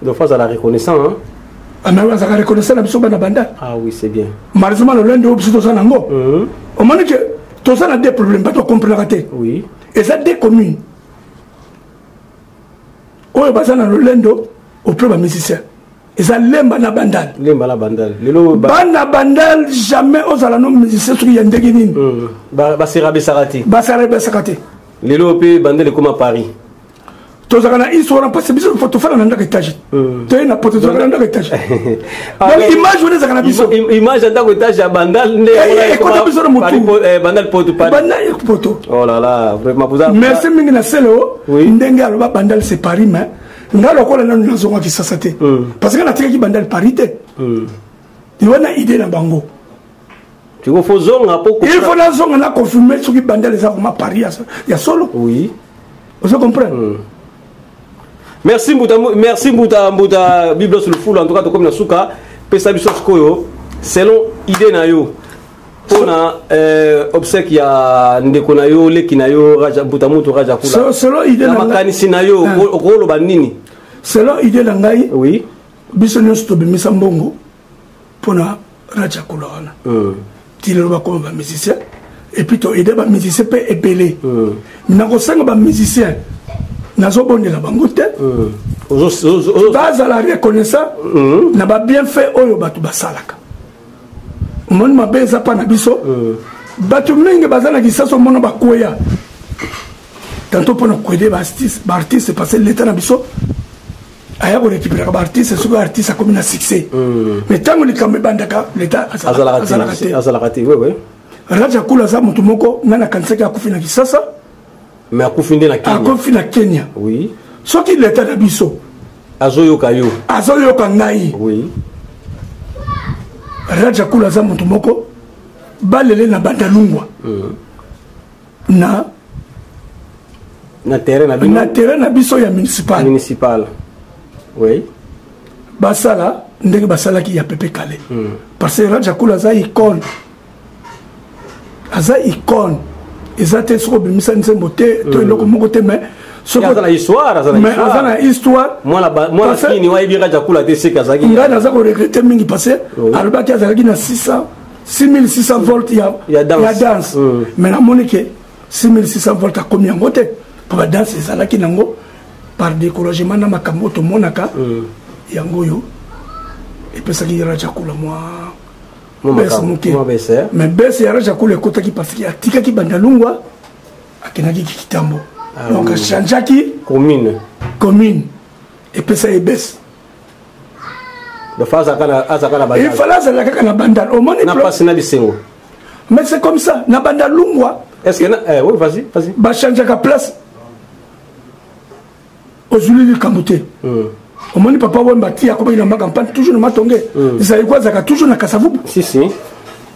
Speaker 4: Donc face à la reconnaissance hein.
Speaker 5: Ah mais ça reconnaissance la biso Banda.
Speaker 4: Ah oui, c'est bien.
Speaker 5: Malheureusement le lundi au biso sanango. Au moment que tout ça a des problèmes, pas de comprendre.
Speaker 4: Oui.
Speaker 5: Et ça des communes. Oyo basana le lundi au premier musicien. Et ça lemba na bandal.
Speaker 4: Lemba la bandal.
Speaker 5: Bana bandal jamais aux alanos musiciens sur yandegi nini.
Speaker 4: Basira besarati.
Speaker 5: Basira besarati.
Speaker 4: Lelo pe bandel comme à Paris.
Speaker 5: Tozakana histoire parce que biso photo fala nanda étage. Toi na photo tozakana nanda étage. Donc image on zakana biso.
Speaker 4: Image nanda étage à bandal ne. Bandal poto Paris.
Speaker 5: Bandal poto.
Speaker 4: Oh là là, vraiment vous avez.
Speaker 5: Merci mingi na selo. Ndenge aloba bandal c'est Paris mais ngalo ko na nzonga ki sasate. Parce que na tika ki bandal Paris te. Il wana idée na bango.
Speaker 4: Tu faut zonga pour
Speaker 5: il faut la zonga na confirmer sur ki bandal ça vraiment Paris ya solo.
Speaker 4: Oui.
Speaker 5: Vous comprenez?
Speaker 4: Merci Mbouta Biblos le full en tout cas comme na suka pesa biso skoyo selon idée na yo pona obsèque ya ndeko na yo leki na yo raja Mbouta mutu raja kula
Speaker 5: selon idée na
Speaker 4: makanisi na yo rolo banini
Speaker 5: selon idée na ngai
Speaker 4: oui
Speaker 5: biso nyonso to bimisa mbongo pona raja kula wana tilo ba comme ba musicien et puis to idée ba musicien peut épeler na ko senga ba musicien nazo bonde la bango te bazala reconnaissant na ba bien fait oyo batu basalaka mon ma beza pa na biso batu mingi bazala kisaso mono bakoya tanto pour nous aider ba artiste parce que l'état na biso aya ko récupérer ba artiste ce artiste a comme un succès mais tant on comme bandaka l'état
Speaker 4: azala kati oui
Speaker 5: raja kula za mutu moko ngana kanseka akufina kisasa
Speaker 4: mais akufinde na Kenya
Speaker 5: akufina Kenya
Speaker 4: oui
Speaker 5: ce qui l'état na biso
Speaker 4: azoyoka
Speaker 5: ngai
Speaker 4: oui
Speaker 5: raja kula za mutu moko balele na Bandalungwa
Speaker 4: na terrain
Speaker 5: na biso ya municipal
Speaker 4: oui
Speaker 5: basala ndenge basala ki ya pepe kale parce que raja kula za icône aza icône ezate soko bimisa nsembo te to eloko moko te mais
Speaker 4: soko za la histoire moi la fini wa ibira jakula te seka zaki
Speaker 5: ngana za ko regretter mingi parce alba ki azalaki na 6600 volts ya danse mais na monike 6600 volts a combien ngote pour la danse ezalaki nango par découragement na makambo to monaka yango yo et puis ça qui ira jakula moi mais bese ya raja kule kota ki parce que atika ki Bandalungwa akenaki ki kitambo donc chanjaki
Speaker 4: commune
Speaker 5: et puis ça est bese
Speaker 4: de face azakana bandal
Speaker 5: il fallait ça la kana bandal au moins
Speaker 4: na passe na bisengo
Speaker 5: mais c'est comme ça na Bandalungwa
Speaker 4: est-ce que oui vas-y
Speaker 5: ba chanjaka place ozuli li kamuté au moins papa wemba tia comme il a ma campagne toujours na matongé ça y quoi ça toujours na Kasavubu
Speaker 4: si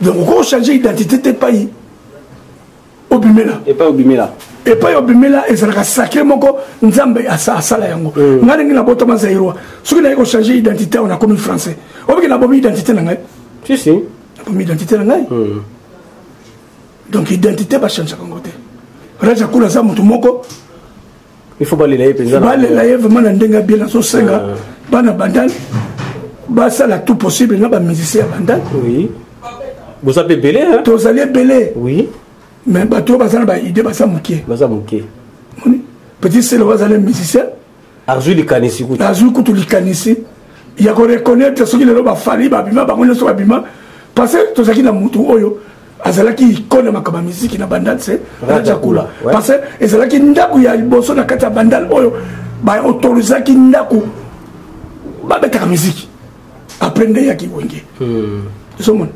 Speaker 5: donc on changer identité t'es pas obimela
Speaker 4: et pas
Speaker 5: obimela et ça la sacré moko nzambe asala yango ngani ngina botoma zairwa soki na ko changer identité on a comme français obi na bomi identité na ngai
Speaker 4: si
Speaker 5: bomi identité na ngai donc identité ba changer kango te raja kula za mutu moko
Speaker 4: il faut balayer les paysans
Speaker 5: balayer vraiment na ndenga bien so senga bana bandal ba sala tout possible na ba musicien bandal
Speaker 4: oui vous avez belé hein
Speaker 5: tous allez belé
Speaker 4: oui
Speaker 5: mais bato bazana ba idée baza muké
Speaker 4: oui
Speaker 5: petit c'est le bazana musicien
Speaker 4: azwi likanisi kutu
Speaker 5: azwi kutu likanisi ya ko reconnaître soki lelo bafali babima bango nyonso babima parce que tozalaki na mutu oyo azalaki ikone makambo ya miziki na bandal se Raja Kula parce que ezalaki ndako ya liboso na kati ya bandal oyo baautorisaki ndako babetaka miziki après nde yaki wenge osomona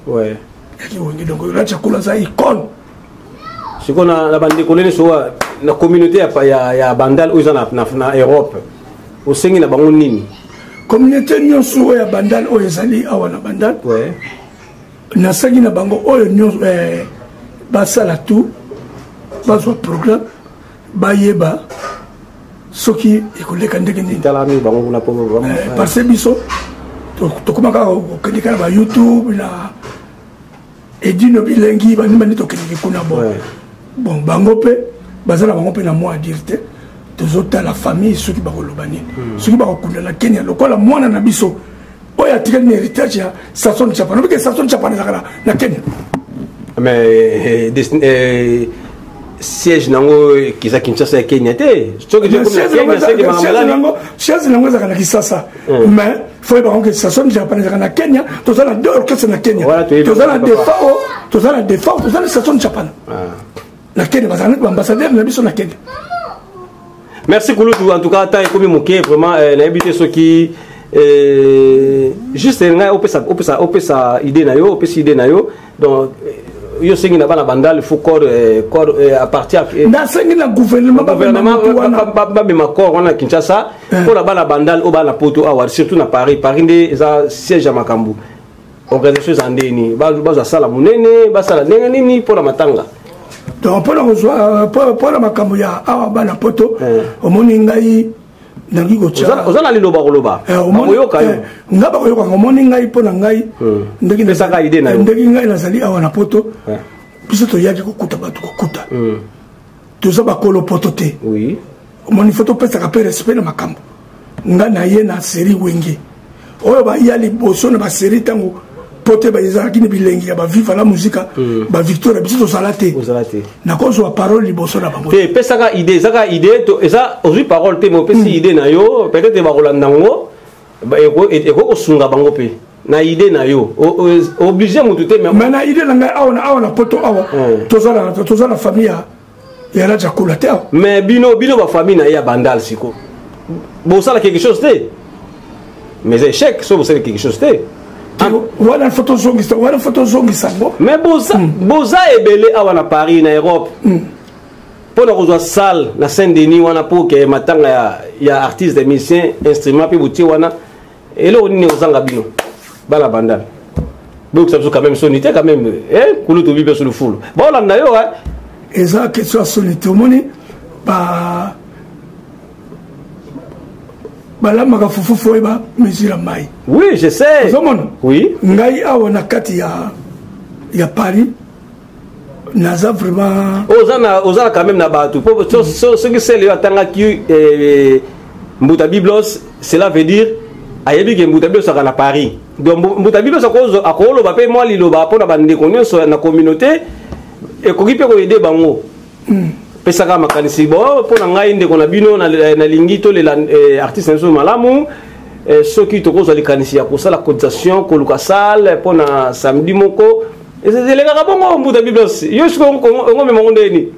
Speaker 5: yaki wenge donc Raja Kula za ikone
Speaker 4: siko na bandeko nene so na communauté ya bandal oyo na Europe osengi na bango nini
Speaker 5: communauté nyonso ya bandal oyo ezali awa na bandal nasengi na bango oyo nyonso basala tout bazwa programme bayeba soki ekoleka ndenge nini parce que biso tokomaka kokendeka na bayoutube na edino bilengi banimani tokendeki kuna bon bango mpe baza na bango mpe na mwa adire te tozotala famille soki bakoloba nini soki bakokundela Kenya lokola mwana na biso oyo atikali na héritage ya Sason Chapana parce que Sason Chapana ezalaka na Kenya
Speaker 4: mais siège nango kiza Kinshasa ya Kenya te soki
Speaker 5: siège nango ezalaka na Kinshasa mais faut yeba que Sason Chapana ezalaka na Kenya tozala deux orchestres na Kenya tozala defao tozala Sason Chapana na Kenya bazalaka ambassadeur na biso na Kenya.
Speaker 4: Merci Kulutu, en tout cas ta ekomi moké vraiment na habité ce qui juste nga opesa idée na yo donc yo sengi na bana bandal faut corps à partir
Speaker 5: na sengi na gouvernement
Speaker 4: ba ma corps on a Kinshasa pour la bana bandal au bana poto awar surtout na Paris nde za siège à Makambu organisation zandeni ba za sala munene ba sala ndenge nini pour la matanga
Speaker 5: donc pour la makambo ya awa bana poto omoni ngai nangi gocha
Speaker 4: ozana liloba koloba oyoka yo
Speaker 5: ngaba koyoka omoni ngai pona ngai
Speaker 4: ndeki nesaka idée na yo
Speaker 5: ndeki ngai nazali awa na poto biso to yaki kokuta bato kokuta toza bakolo poto te
Speaker 4: oui
Speaker 5: omoni foto pesa ka pe respect na makambo nga na ye na série wenge oyo ba yali boso na ba série tango pote ba ezalaki ni bilengi ya ba viva la musique ba victoire biso to salate na cause wa parole liboso na bango
Speaker 4: te pesa ka idée to eza ozu parole te mo pesi idée na yo peut-être ba kolanda ngo ba eko osunga bango pe na idée na yo obligé mutu te
Speaker 5: mais na idée nga awa na poto awa toza la famille ya Raja Kula te
Speaker 4: mais bino ba famille na ya bandal siko bo sala quelque chose te mais échec so bo sala quelque chose te
Speaker 5: voilà photo zongisa
Speaker 4: mais boza ebele awa na Paris na Europe pour na kozwa salle na Saint-Denis wana pour que matanga ya artiste musicien instrument pe buti wana elo nini ozanga bino bala bandal donc ça quand même sonité quand même Kulutu bibe sur le full bon là na yo
Speaker 5: eza question sonité moni balamaka fufufu eba mesure mai
Speaker 4: oui je sais oui
Speaker 5: ngai awa na kati ya Paris naza vraiment
Speaker 4: ozana quand même na bato ce que c'est le atanga ki Mbuta Biblos cela veut dire ayebi ke Mbuta Biblos na Paris donc Mbuta Biblos akolo ba pe moi liloba pona bande konyo na communauté e ko kipe ko aider bango pesaka makanisi bo pona ngai ndeko na bino na lingi to le artiste nso malamu soki to kozali kanisi ya kosala cotisation koluka salle pona samedi moko ezelega bongo Mbuta Biblos yo siko ngome mongondeni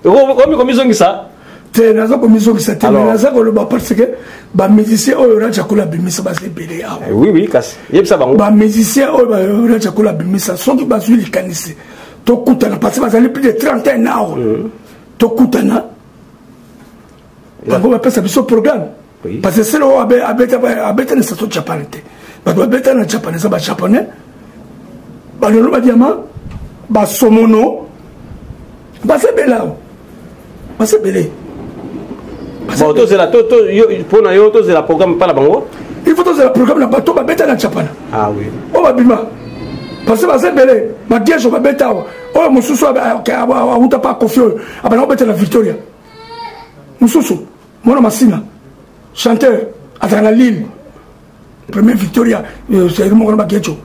Speaker 4: ko komizongisa
Speaker 5: te naza komizongisa te naza koloba parce que ba musicien oyo Raja Kula bimisa basi belé awa
Speaker 4: oui kasi yebisa bango ba
Speaker 5: musicien oyo Raja Kula bimisa soki bazwi likanisi to kutana parce que bazali plus de 31 ans tokutana bango bapesa biso programme parce que c'est là abeta na Sason Chapana te bato babeta na Chapana eza bajaponais balolo badiama basomono basebela basebele
Speaker 4: bon tozela mpona yo tozela programme mpana bango
Speaker 5: il faut tozela programme na bato babeta na Chapana
Speaker 4: oui
Speaker 5: o babima parce que basebele bagieso babeta awa oyo mosusu awuta pa kofi oyo abana obeta na Victoria mosusu mwana masina chanteur ataka na Lille premier Victoria c'est moko na bagieso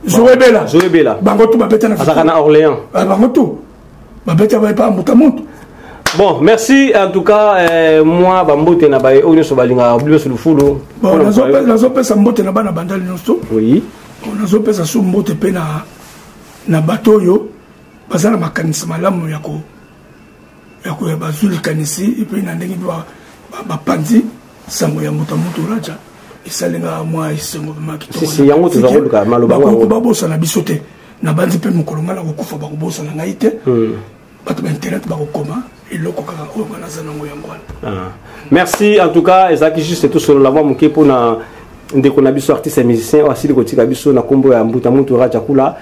Speaker 5: Zoebela bango tu babeta na
Speaker 4: ataka na Orléans
Speaker 5: bango tu babeta ba pa mutu
Speaker 4: Bon, merci en tout cas. Moi, Bambote na baye onyo so balinga oblié sur le fulo.
Speaker 5: Bon, la zope sa mbote na bana bandal nyonso.
Speaker 4: Oui.
Speaker 5: On a zope sa sou mbote pe na bateau yo. Bazana makanisi malamu yako bazuli kanisi et puis na ndenge ba panzi sango ya moto raja. Esalenga moi isengo makito.
Speaker 4: Si yango to zaruka maloba ngo
Speaker 5: ba bosa na bisote. Na banzi pe mukolonga la kokufa ba bosa na ngaite. Bato ba internet ba kokoma.
Speaker 4: Merci en tout cas ezaki juste tout sur la voix moké pour na ndeko na biso artiste et musicien aussi de kotika biso na kombo ya mbuta mutu raja kula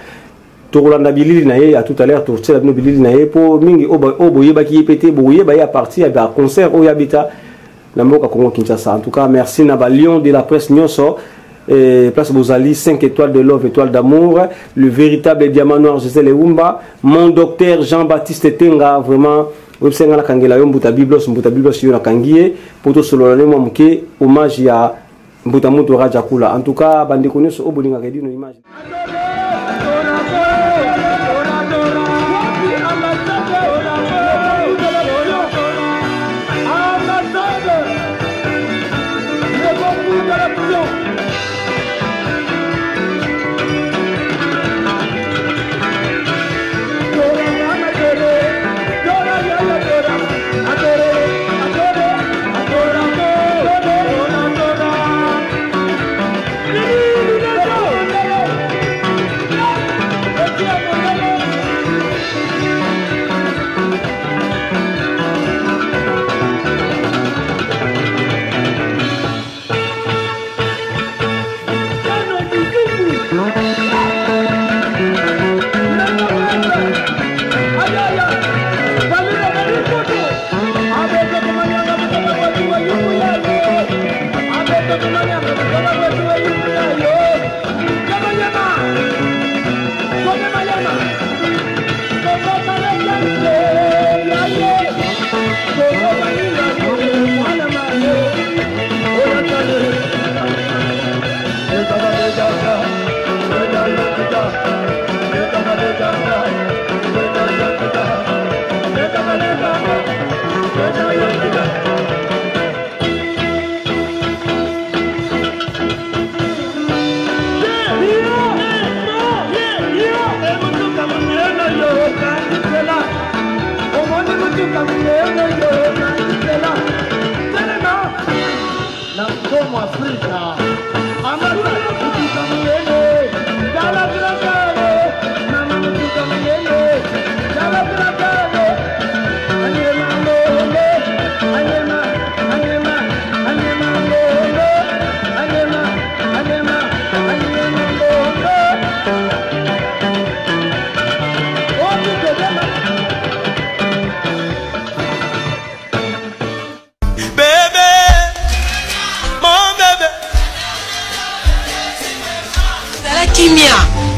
Speaker 4: to rolanda bilili na ye à tout à l'heure to tsela no bilili na ye po mingi oboye baki pété boye ba ya partie ya concert o yabita na mboka Congo Kinshasa. En tout cas merci na ba lion de la presse nyonso place Bozali 5 étoiles de love, étoiles d'amour, le véritable diamant noir José Leumba, mon docteur Jean-Baptiste Tenga, vraiment websenga na kangela yo mbuta biblos yo na kangie poto solo na mo muke hommage ya mbuta mutu raja kula. En tout cas bande koneso obolinga kedi no image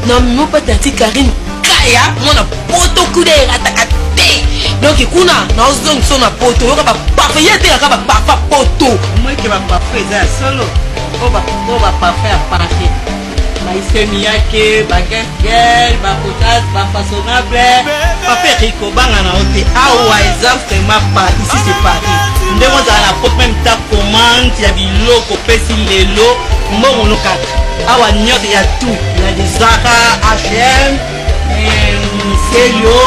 Speaker 6: Non, mais pas tati Karine Kaya, mon poto kude atakate. Donc kuna na ozong so na poto, yo ka parfait yete ka ba poto.
Speaker 7: Moi qui va parfait ça solo. On va parfait à parfait. Ba isemi yake, ba gel, ba potas, ba façonnable. Parfait Rico banga na hote. Awa exemple vraiment pas ici c'est Paris. Ndemo za la porte même ta commande, ya biloko pesi lelo, mbongo lokata. Awa nyote ya tout, il y a des Zara, H&M, Célio,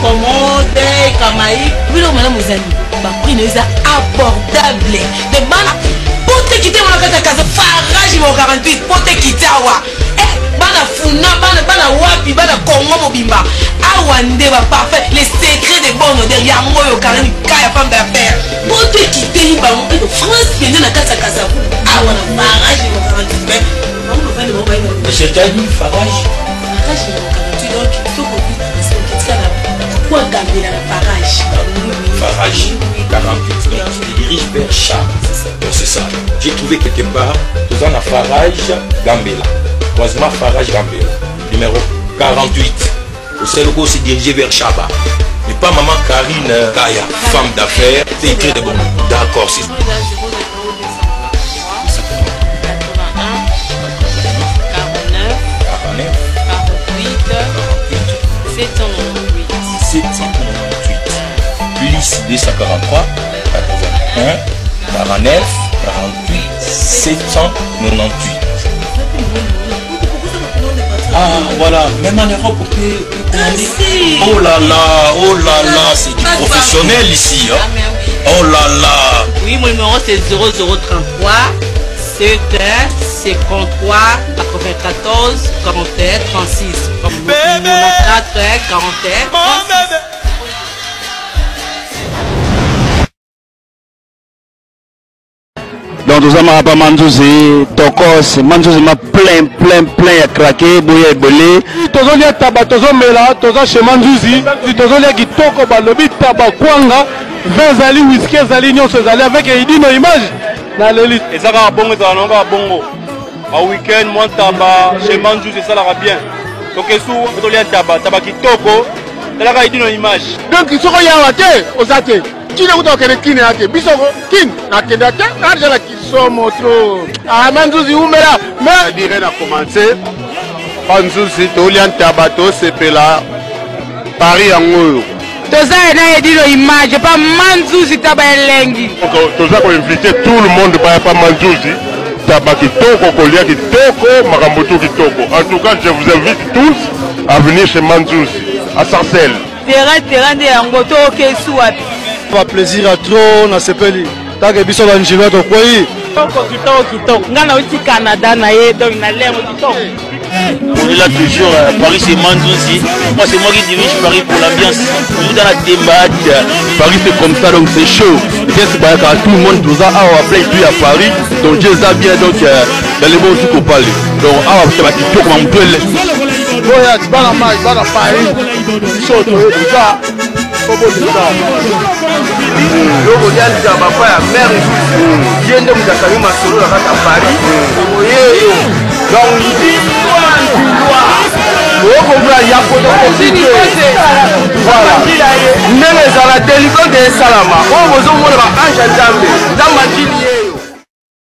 Speaker 7: Commode, Kamaï.
Speaker 6: Oui, non, madame Ozali, ma prix n'est abordable. De bana, pour te quitter mon casa, farage mon 48, pour te quitter awa. Bana funa, bana wapi, bana Congo mobimba. Awa ndeba parfait, les secrets des bonnes derrière moi, yo Karine Kaya femme d'affaires. Pour te quitter, France, il y a casa. Awa na farage mon 48.
Speaker 1: Monsieur Tani, Farage.
Speaker 6: Farage, il y a 48, donc il faut qu'on puisse pourquoi garder la Farage?
Speaker 8: Farage, 48, donc il dirige vers Charles, c'est ça. J'ai trouvé quelque part, tout ça, Farage, Gambela. Heureusement, Farage, Gambela. Numéro 48. Au Sénégal, c'est dirigé vers Chaba. Mais pas maman Karine Kaya, femme d'affaires, c'est écrit de bon. D'accord, c'est ça. 798. Plus 243 81 49 48 798. Ah voilà, même en Europe on peut commander. Oh là là, c'est du professionnel ici. Hein. Oh là là.
Speaker 7: Oui, mon numéro c'est 0033 71 53 94 41 36. Comme mon 41 41 36.
Speaker 9: Donc nous avons pas Manzouzi, Tokos, Manzouzi m'a plein à craquer, bouillé belé.
Speaker 3: Tozo lia taba, tozo mela, tozo chez Manzouzi, tozo lia kitoko balobi taba kwanga, 20 zali whisky zali nyonso zali avec Edino image. Na l'élite.
Speaker 4: Et ça va bongo, ça va bongo. En week-end, moi taba chez Manzouzi, ça va bien. Donc sous tozo lia taba kitoko, ça va Edino image.
Speaker 3: Donc ils sont ya wate, osate. Qui n'a pas de kin ate, bisoko kin, na kenda ta, arja la kisomo trop. Ah Manzouzi umela, mais
Speaker 2: dirait na commencer. Manzouzi tolian tabato sepela Paris yango.
Speaker 6: Toza na Edino image, pas Manzouzi taba elengi.
Speaker 2: Toza ko inviter tout le monde pas Manzouzi. Taba kitoko kolia kitoko, makamboto kitoko. En tout cas, je vous invite tous à venir chez Manzouzi à Sarcelles.
Speaker 6: Terrain de yangoto kesuat.
Speaker 3: pas plaisir à trop na sepeli. Taka biso banjima to koi.
Speaker 6: Kitoko. Ngana uti Canada na ye donc na lemo kitoko.
Speaker 9: On est là toujours, Paris c'est Manzouzi. Moi c'est moi qui dirige Paris pour l'ambiance. Toujours dans la débat. Paris c'est comme ça donc c'est chaud. C'est pas car tout le monde nous a appelé à Paris. Donc Dieu a bien donc dans les mots qu'on parle. Donc c'est pas qui comme on peut.
Speaker 3: Boya bana mai bana Paris. Biso to ça. Bobo ça.
Speaker 9: Loko ya ndaba pa ya mère. Yende mudakali masolo la kata Paris. Oyeyo. Donc il voilà. Nene zala délicat de salama. On vous envoie la ange à Zambé.